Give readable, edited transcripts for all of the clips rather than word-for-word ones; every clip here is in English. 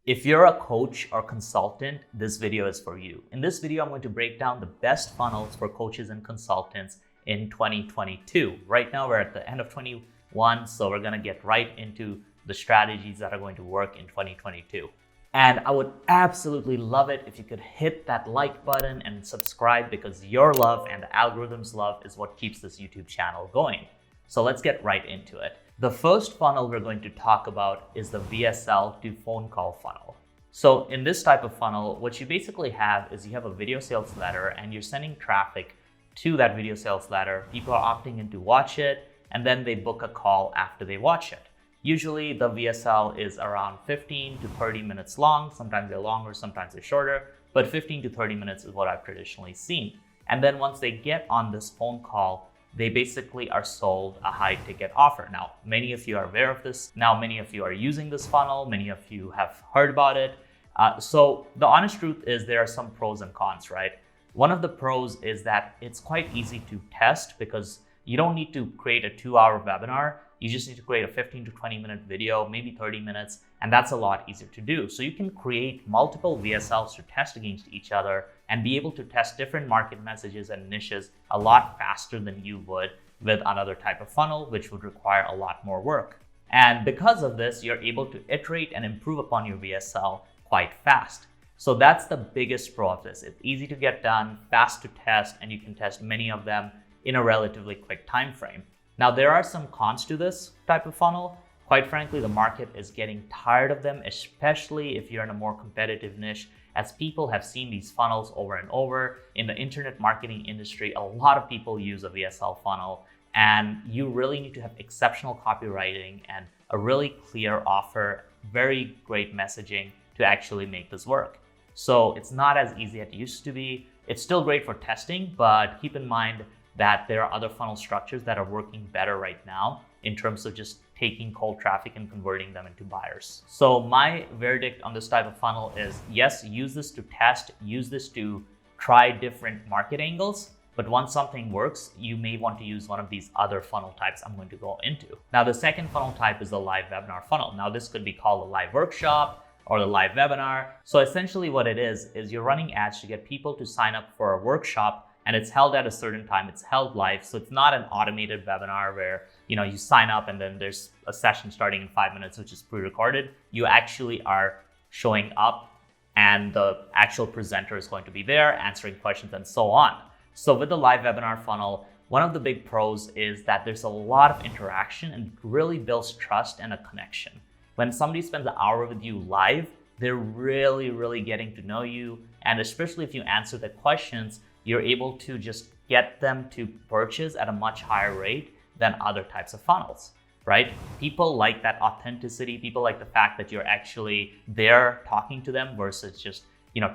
If you're a coach or consultant, this video is for you. In this video, I'm going to break down the best funnels for coaches and consultants in 2022. Right now, we're at the end of 21, so we're going to get right into the strategies that are going to work in 2022. And I would absolutely love it if you could hit that like button and subscribe, because your love and the algorithm's love is what keeps this YouTube channel going. So let's get right into it. The first funnel we're going to talk about is the VSL to phone call funnel. So in this type of funnel, what you basically have is you have a video sales letter and you're sending traffic to that video sales letter. People are opting in to watch it, and then they book a call after they watch it. Usually the VSL is around 15 to 30 minutes long. Sometimes they're longer, sometimes they're shorter, but 15 to 30 minutes is what I've traditionally seen. And then once they get on this phone call, they basically are sold a high ticket offer. Now, many of you are aware of this. Now, many of you are using this funnel. Many of you have heard about it. So the honest truth is there are some pros and cons, right? One of the pros is that it's quite easy to test because you don't need to create a 2-hour webinar. You just need to create a 15 to 20 minute video, maybe 30 minutes, and that's a lot easier to do. So you can create multiple VSLs to test against each other and be able to test different market messages and niches a lot faster than you would with another type of funnel, which would require a lot more work. And because of this, you're able to iterate and improve upon your VSL quite fast. So that's the biggest pro of this. It's easy to get done, fast to test, and you can test many of them in a relatively quick time frame. Now, there are some cons to this type of funnel. Quite frankly, the market is getting tired of them, especially if you're in a more competitive niche, as people have seen these funnels over and over. In the internet marketing industry, a lot of people use a VSL funnel, and you really need to have exceptional copywriting and a really clear offer, very great messaging to actually make this work. So it's not as easy as it used to be. It's still great for testing, but keep in mind that there are other funnel structures that are working better right now in terms of just taking cold traffic and converting them into buyers. So my verdict on this type of funnel is, yes, use this to test, use this to try different market angles, but once something works, you may want to use one of these other funnel types I'm going to go into. Now, the second funnel type is the live webinar funnel. Now, this could be called a live workshop or the live webinar. So essentially what it is you're running ads to get people to sign up for a workshop, and it's held at a certain time, it's held live. So it's not an automated webinar where you sign up and then there's a session starting in 5 minutes, which is pre-recorded. You actually are showing up and the actual presenter is going to be there answering questions and so on. So with the live webinar funnel, one of the big pros is that there's a lot of interaction and really builds trust and a connection. When somebody spends an hour with you live, they're really, really getting to know you. And especially if you answer the questions, you're able to just get them to purchase at a much higher rate than other types of funnels, right? People like that authenticity. People like the fact that you're actually there talking to them versus just,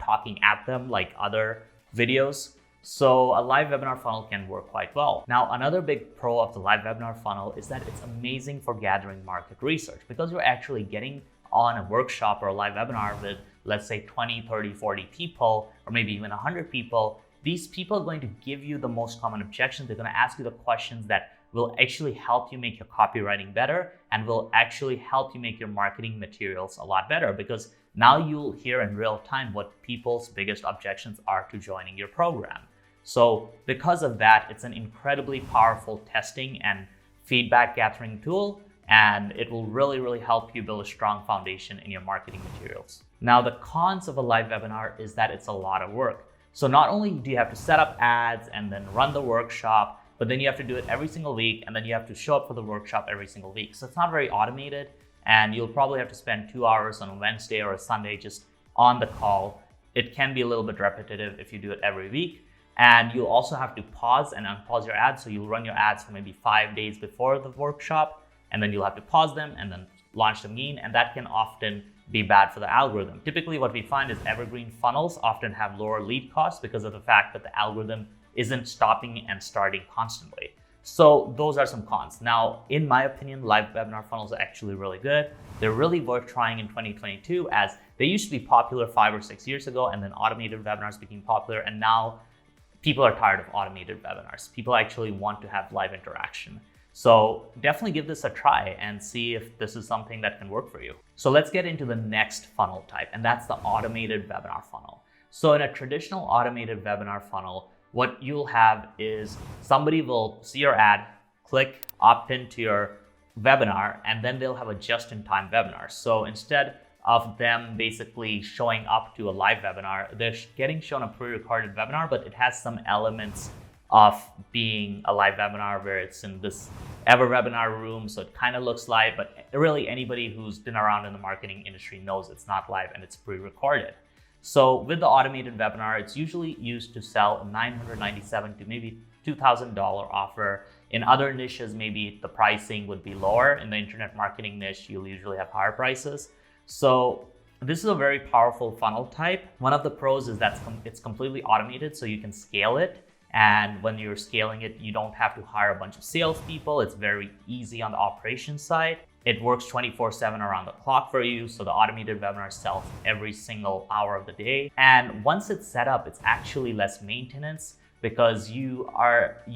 talking at them like other videos. So a live webinar funnel can work quite well. Now, another big pro of the live webinar funnel is that it's amazing for gathering market research, because you're actually getting on a workshop or a live webinar with, let's say, 20, 30, 40 people, or maybe even 100 people. These people are going to give you the most common objections. They're going to ask you the questions that will actually help you make your copywriting better and will actually help you make your marketing materials a lot better, because now you'll hear in real time what people's biggest objections are to joining your program. So because of that, it's an incredibly powerful testing and feedback gathering tool, and it will really, really help you build a strong foundation in your marketing materials. Now, the cons of a live webinar is that it's a lot of work. So not only do you have to set up ads and then run the workshop, but then you have to do it every single week, and then you have to show up for the workshop every single week. So it's not very automated, and you'll probably have to spend 2 hours on a Wednesday or a Sunday just on the call. It can be a little bit repetitive if you do it every week. And you'll also have to pause and unpause your ads. So you'll run your ads for maybe 5 days before the workshop, and then you'll have to pause them and then launch them again. And that can often be bad for the algorithm. Typically, what we find is evergreen funnels often have lower lead costs because of the fact that the algorithm isn't stopping and starting constantly. So those are some cons. Now, in my opinion, live webinar funnels are actually really good. They're really worth trying in 2022, as they used to be popular 5 or 6 years ago, and then automated webinars became popular. And now people are tired of automated webinars. People actually want to have live interaction. So definitely give this a try and see if this is something that can work for you. So let's get into the next funnel type, and that's the automated webinar funnel. So in a traditional automated webinar funnel, what you'll have is somebody will see your ad, click opt into your webinar, and then they'll have a just-in-time webinar. So instead of them basically showing up to a live webinar, they're getting shown a pre-recorded webinar, but it has some elements of being a live webinar where it's in this ever webinar room, so it kind of looks live, but really anybody who's been around in the marketing industry knows it's not live and it's pre-recorded. So with the automated webinar, it's usually used to sell a $997 to maybe $2,000 offer. In other niches, maybe the pricing would be lower. In the internet marketing niche, you'll usually have higher prices. So this is a very powerful funnel type. One of the pros is that it's completely automated, so you can scale it. And when you're scaling it, you don't have to hire a bunch of salespeople. It's very easy on the operations side. It works 24/7 around the clock for you. So the automated webinar sells every single hour of the day. And once it's set up, it's actually less maintenance because you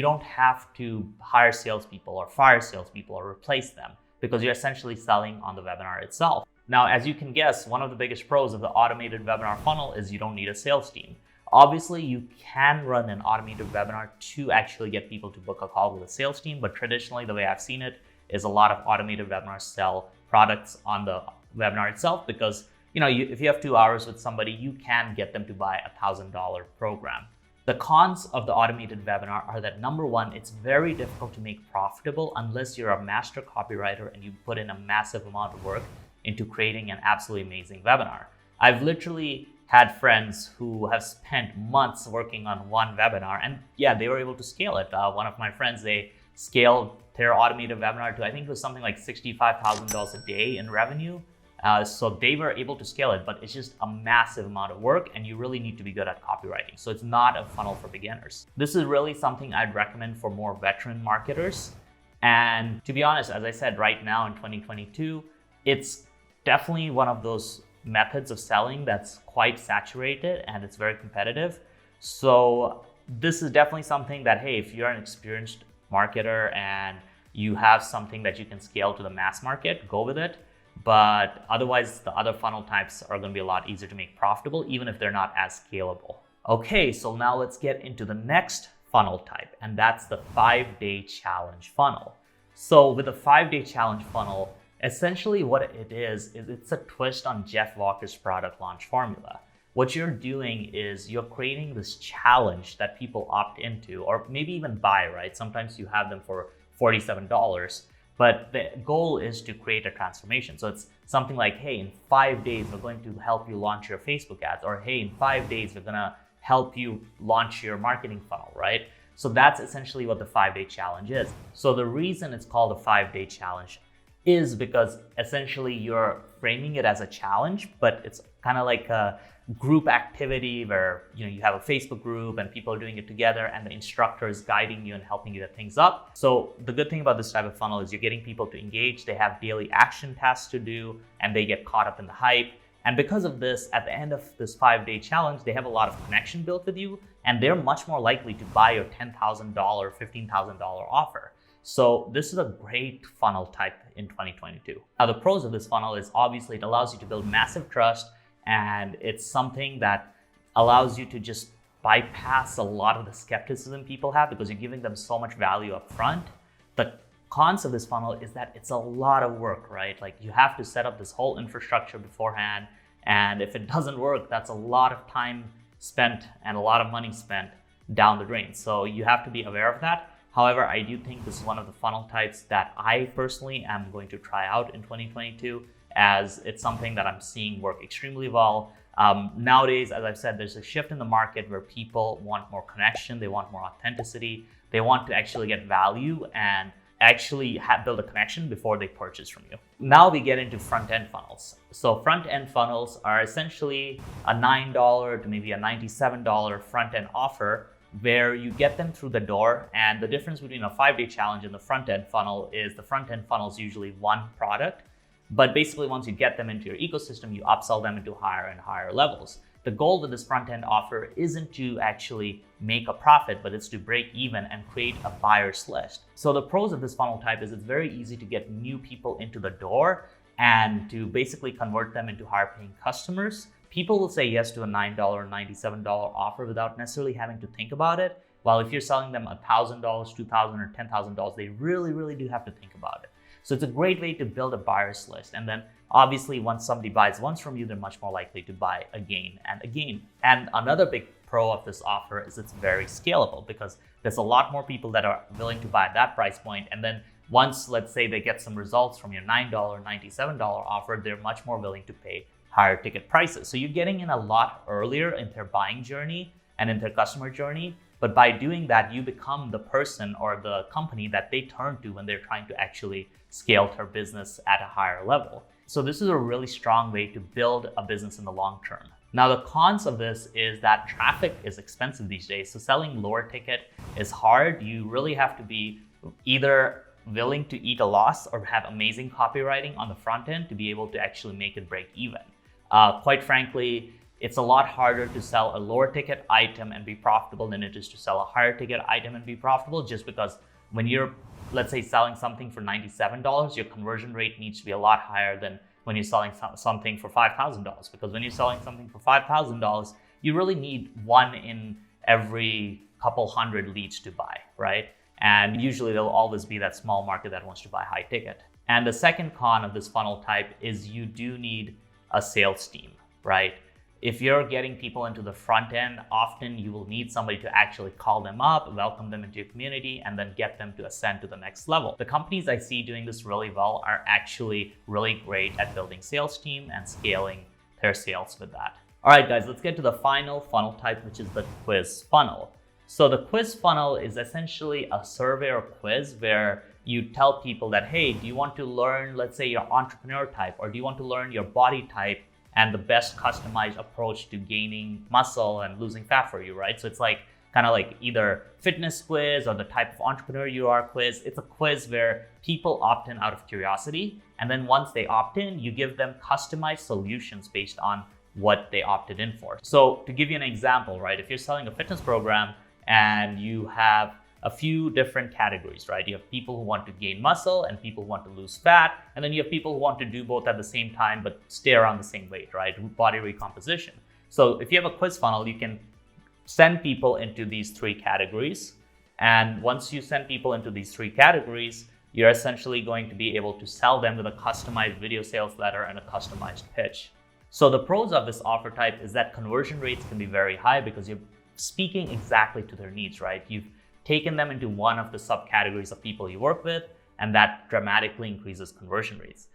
don't have to hire salespeople or fire salespeople or replace them because you're essentially selling on the webinar itself. Now, as you can guess, one of the biggest pros of the automated webinar funnel is you don't need a sales team. Obviously, you can run an automated webinar to actually get people to book a call with a sales team, but traditionally the way I've seen it is a lot of automated webinars sell products on the webinar itself because if you have 2 hours with somebody, you can get them to buy a $1,000 program. The cons of the automated webinar are that number one, it's very difficult to make profitable unless you're a master copywriter and you put in a massive amount of work into creating an absolutely amazing webinar. I've literally had friends who have spent months working on one webinar and yeah, they were able to scale it. One of my friends, they scaled their automated webinar to, I think it was something like $65,000 a day in revenue. So they were able to scale it, but it's just a massive amount of work and you really need to be good at copywriting. So it's not a funnel for beginners. This is really something I'd recommend for more veteran marketers. And to be honest, as I said, right now in 2022, it's definitely one of those methods of selling that's quite saturated and it's very competitive. So this is definitely something that, hey, if you're an experienced marketer and you have something that you can scale to the mass market, go with it. But otherwise, the other funnel types are going to be a lot easier to make profitable, even if they're not as scalable. Okay, so now let's get into the next funnel type, and that's the 5-day challenge funnel. So with a 5-day challenge funnel, essentially what it is it's a twist on Jeff Walker's product launch formula. What you're doing is you're creating this challenge that people opt into or maybe even buy, right? Sometimes you have them for $47, but the goal is to create a transformation. So it's something like, hey, in 5 days, we're going to help you launch your Facebook ads, or hey, in 5 days, we're gonna help you launch your marketing funnel, right? So that's essentially what the 5-day challenge is. So the reason it's called a 5-day challenge is because essentially you're framing it as a challenge, but it's kind of like a group activity where you have a Facebook group and people are doing it together and the instructor is guiding you and helping you get things up. So the good thing about this type of funnel is you're getting people to engage, they have daily action tasks to do, and they get caught up in the hype. And because of this, at the end of this 5-day challenge, they have a lot of connection built with you and they're much more likely to buy your $10,000, $15,000 offer. So this is a great funnel type in 2022. Now the pros of this funnel is obviously it allows you to build massive trust, and it's something that allows you to just bypass a lot of the skepticism people have because you're giving them so much value up front. The cons of this funnel is that it's a lot of work, right? Like you have to set up this whole infrastructure beforehand, and if it doesn't work, that's a lot of time spent and a lot of money spent down the drain. So you have to be aware of that. However, I do think this is one of the funnel types that I personally am going to try out in 2022, as it's something that I'm seeing work extremely well. Nowadays, as I've said, there's a shift in the market where people want more connection, they want more authenticity, they want to actually get value and actually build a connection before they purchase from you. Now we get into front-end funnels. So front-end funnels are essentially a $9 to maybe a $97 front-end offer where you get them through the door. And the difference between a 5-day challenge and the front-end funnel is the front-end funnel is usually one product. But basically, once you get them into your ecosystem, you upsell them into higher and higher levels. The goal with this front-end offer isn't to actually make a profit, but it's to break even and create a buyer's list. So the pros of this funnel type is it's very easy to get new people into the door and to basically convert them into higher paying customers. People will say yes to a $9, $97 offer without necessarily having to think about it. While if you're selling them $1,000, $2,000, or $10,000, they really do have to think about it. So it's a great way to build a buyer's list. And then obviously once somebody buys once from you, they're much more likely to buy again and again. And another big pro of this offer is it's very scalable because there's a lot more people that are willing to buy at that price point. And then once, let's say they get some results from your $9, $97 offer, they're much more willing to pay higher ticket prices. So you're getting in a lot earlier in their buying journey and in their customer journey. But by doing that, you become the person or the company that they turn to when they're trying to actually scale their business at a higher level. So this is a really strong way to build a business in the long term. Now, the cons of this is that traffic is expensive these days. So selling lower ticket is hard. You really have to be either willing to eat a loss or have amazing copywriting on the front end to be able to actually make it break even. Quite frankly, it's a lot harder to sell a lower ticket item and be profitable than it is to sell a higher ticket item and be profitable, just because when you're, let's say, selling something for $97, your conversion rate needs to be a lot higher than when you're selling something for $5,000. Because when you're selling something for $5,000, you really need one in every couple hundred leads to buy, right? And usually there'll always be that small market that wants to buy high ticket. And the second con of this funnel type is you do need a sales team, right? If you're getting people into the front end, often you will need somebody to actually call them up, welcome them into your community, and then get them to ascend to the next level. The companies I see doing this really well are actually really great at building sales team and scaling their sales with that. All right, guys, let's get to the final funnel type, which is the quiz funnel. So the quiz funnel is essentially a survey or quiz where you tell people that, hey, do you want to learn, let's say, your entrepreneur type, or do you want to learn your body type and the best customized approach to gaining muscle and losing fat for you, right? So it's like kind of like either fitness quiz or the type of entrepreneur you are quiz. It's a quiz where people opt in out of curiosity. And then once they opt in, you give them customized solutions based on what they opted in for. So to give you an example, right? If you're selling a fitness program and you have a few different categories, right? You have people who want to gain muscle and people who want to lose fat. And then you have people who want to do both at the same time, but stay around the same weight, right? Body recomposition. So if you have a quiz funnel, you can send people into these three categories. And once you send people into these three categories, you're essentially going to be able to sell them with a customized video sales letter and a customized pitch. So the pros of this offer type is that conversion rates can be very high because you're speaking exactly to their needs, right? You've taken them into one of the subcategories of people you work with, and that dramatically increases conversion rates.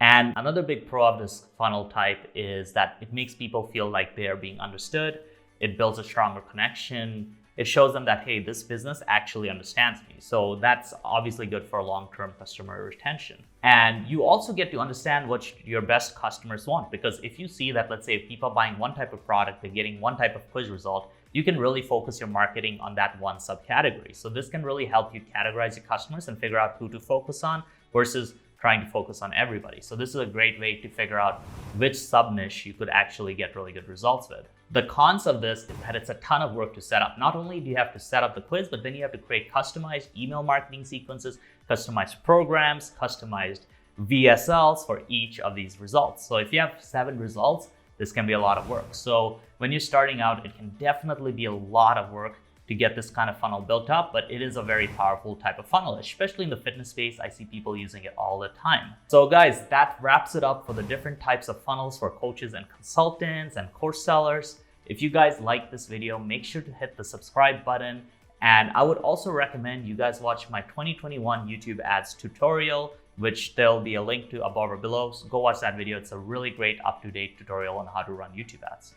And another big pro of this funnel type is that it makes people feel like they're being understood. It builds a stronger connection. It shows them that, hey, this business actually understands me. So that's obviously good for long-term customer retention. And you also get to understand what your best customers want, because if you see that, let's say, if people are buying one type of product, they're getting one type of quiz result, you can really focus your marketing on that one subcategory. So this can really help you categorize your customers and figure out who to focus on versus trying to focus on everybody. So this is a great way to figure out which sub niche you could actually get really good results with. The cons of this is that it's a ton of work to set up. Not only do you have to set up the quiz, but then you have to create customized email marketing sequences, customized programs, customized VSLs for each of these results. So if you have 7 results, this can be a lot of work. So when you're starting out, it can definitely be a lot of work to get this kind of funnel built up, but it is a very powerful type of funnel, especially in the fitness space. I see people using it all the time. So guys, that wraps it up for the different types of funnels for coaches and consultants and course sellers. If you guys like this video, make sure to hit the subscribe button. And I would also recommend you guys watch my 2021 YouTube ads tutorial, which there'll be a link to above or below. So go watch that video. It's a really great up-to-date tutorial on how to run YouTube ads.